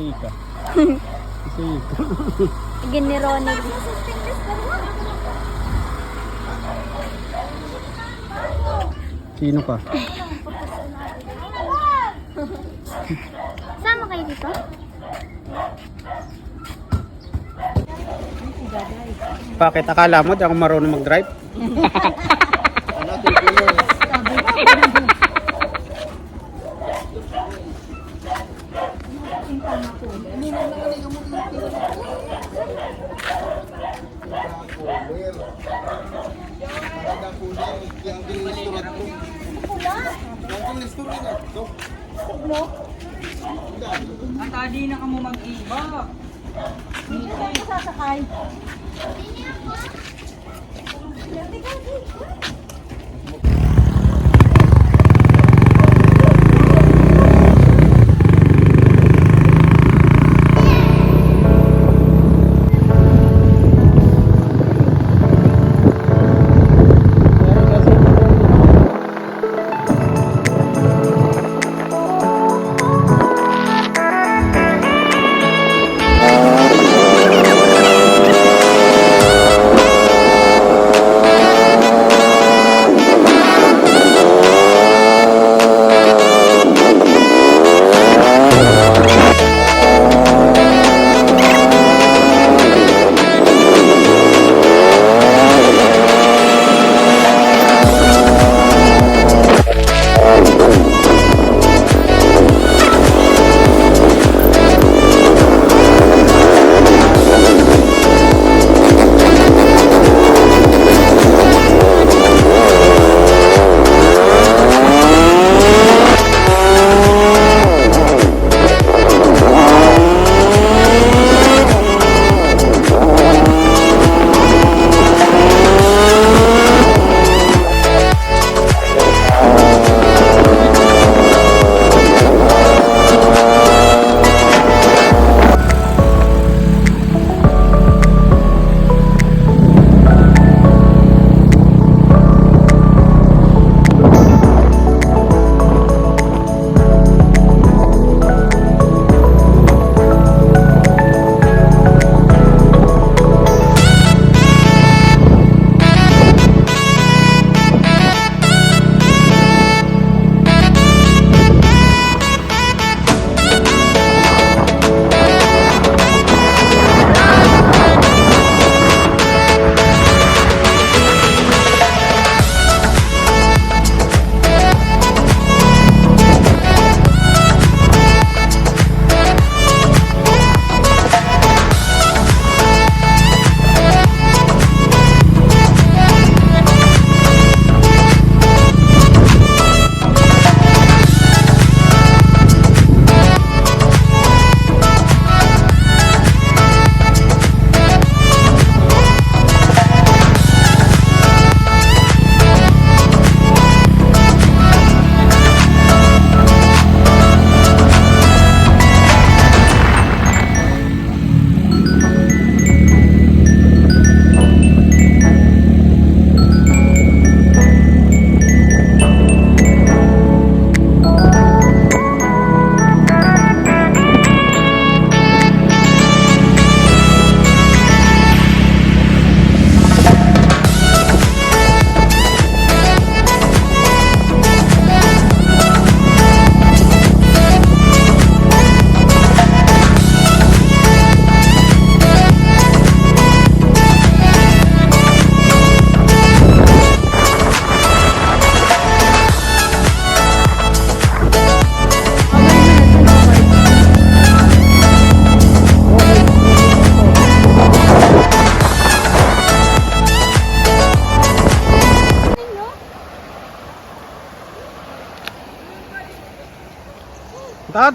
Ika. Si Ika. Ginironic. Sino ka? Sama kayo dito? Bakit akala mo di ako marunong mag-drive? Ang tadi na ka mo mag-iba. Hindi ka sasakay.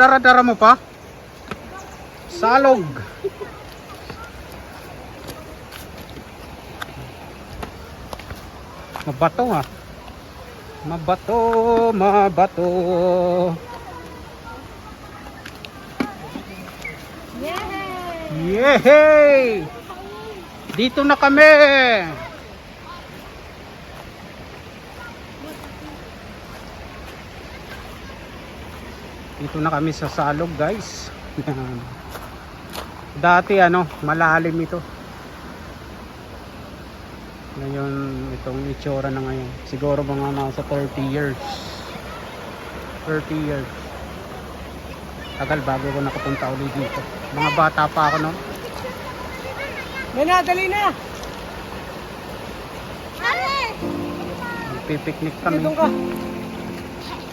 Dara-dara mo pa. Salog. Mabato nga. Mabato, mabato. Yay! Yehey! Dito na kami. Dito na kami sa Salog, guys. Dati ano, malalim ito. Ngayon, itong itsura na ngayon. Siguro mga nasa 30 years. 30 years. Tagal bago ko nakapunta ulit dito. Mga bata pa ako no. Nana, dali na! Magpipiknik kami. Doon ka.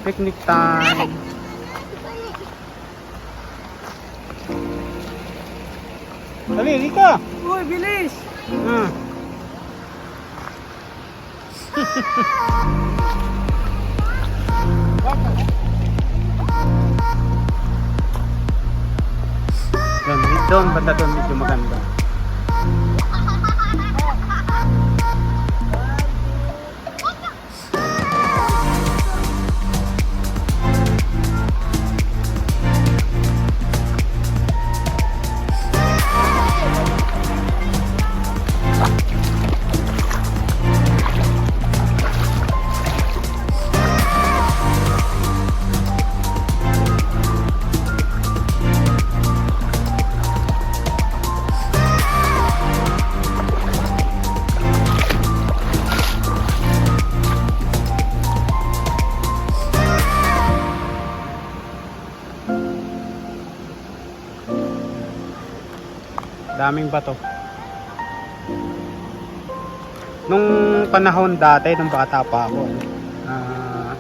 Picnic time. Dali, hindi ka. Uy, bilis! Ah. Doon, banda doon medyo maganda. Daming bato. Nung panahon dati, nung bata pa ako,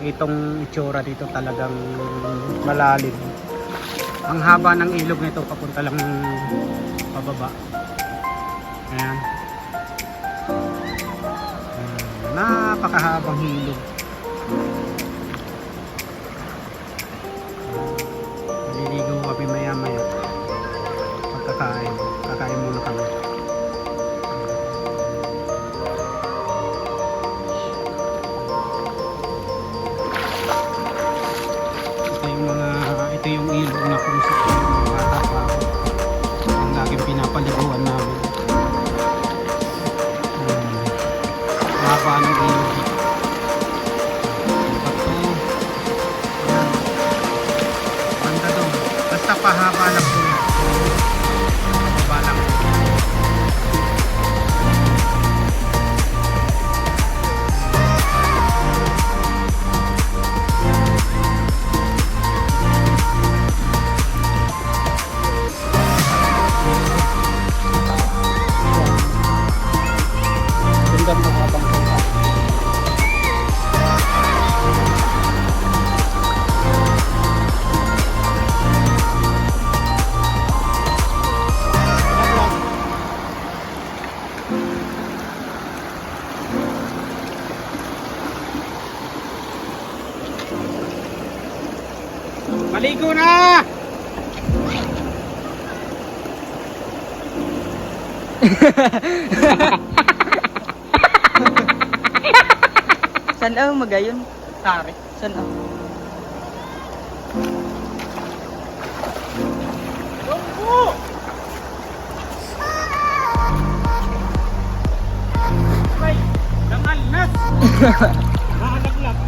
itong itsura dito talagang malalim. Ang haba ng ilog nito papunta lang pababa. Ayan. Napakahabang ilog. Naliligo kami maya maya. Pagkakain. Kakain muna kami. Ito yung ilog na kung saan bata pa ako. Ang laging pinapaliguan namin. Haba ng ilog. Bato. Ayan. Banda doon. Basta pahaba lang po yan. Pahaba lang. Ganda mo habang punta. Maligo na! Saan ang magayon? Tari. Saan ang? Ay, langalnas! Nakalaglag.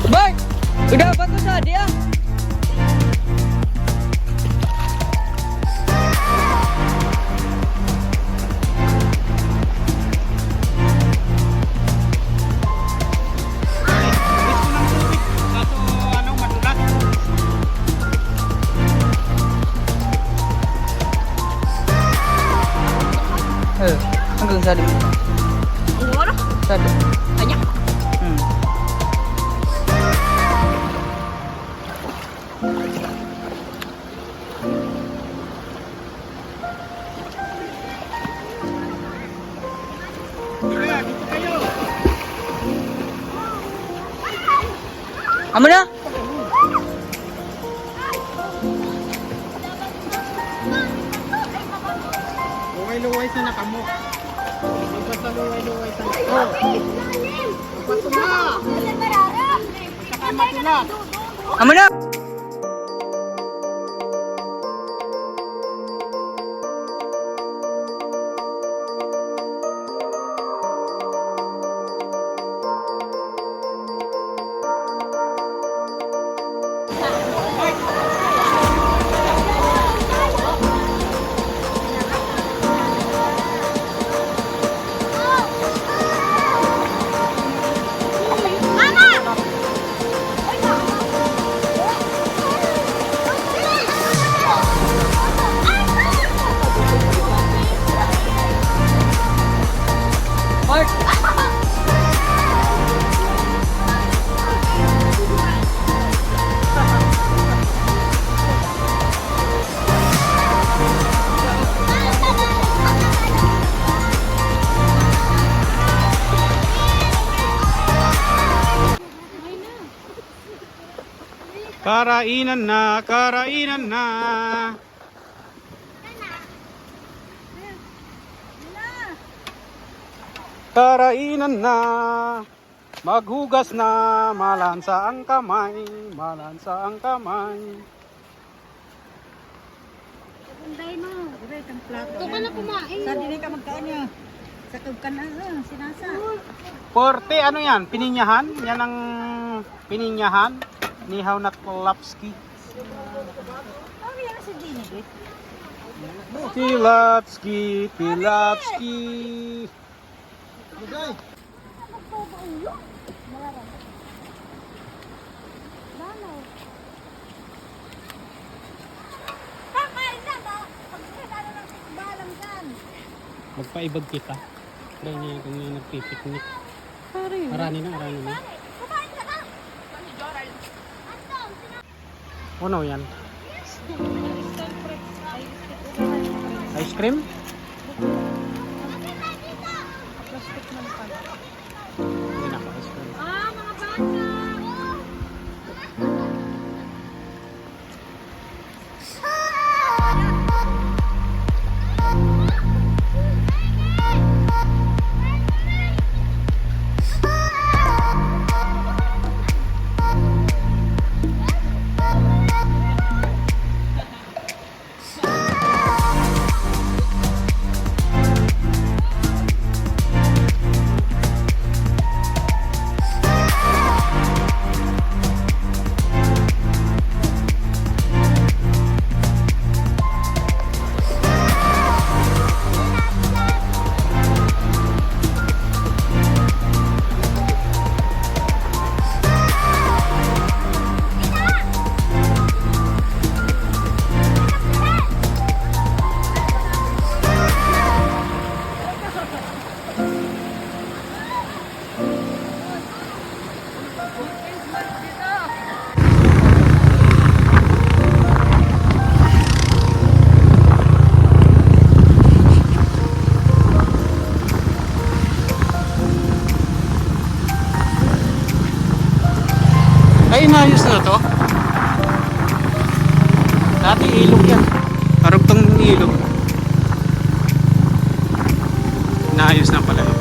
Bang! Udah apa tuh sa dia? Gusto ng tubig. Kaso ano, madulas. Hanggang sa din. Ano? Sabi. Ayak. Kaya, dito kayo. Amo na? Luway-luway sa nakamo. Basta luway-luway sa nakamo. Bato na! Saka matulas. Amo na? Mark! Karainan na. Karainan na. Maghugas na, malansa ang kamay, malansa ang kamay. Punday mo. Ito kang plato. Ito ka na kumain. Sa din ka magkaan niya. Sa ka na, sinasa. Porte, ano yan? Pininyahan? Yan ang pininyahan. Nihaw na Klapski. Ano yan si Dini, eh? Tilapski, Tilapski. Magpaibag kita. Try niya kung yung nagpipiknik. Arani na. Ano yan? Ice cream? Hindi na ako ice cream. Ah, mga bata. Ay, inayos na to. Dati ilog yan. Karugtong ilog. Inayos na pala yun.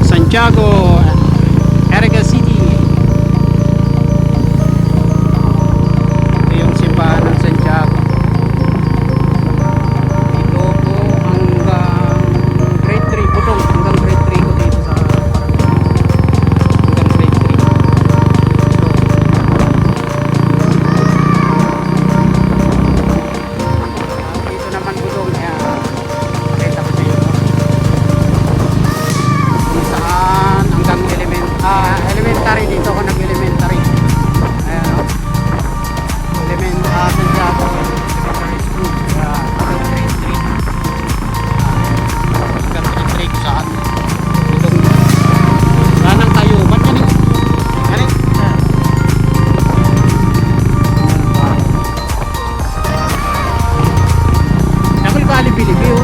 Santiago, Caraga City. Ito yung simbahan ng Santiago. Dito po hanggang grade 3 po to. Hanggang grade 3 ko dito sa hanggang grade 3. Dito naman gulong kaya pakita ko sa inyo kung saan hanggang elementary dito ako nag-elementary. Ayan o. Santiago Elementary School. Hanggang grade 3. Hanggang grade 3 kung saan. Gulong. Lanang tayo. Ba't yan eh? Yan eh? Nakul Valley, Bilibi oh.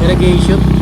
Irrigation.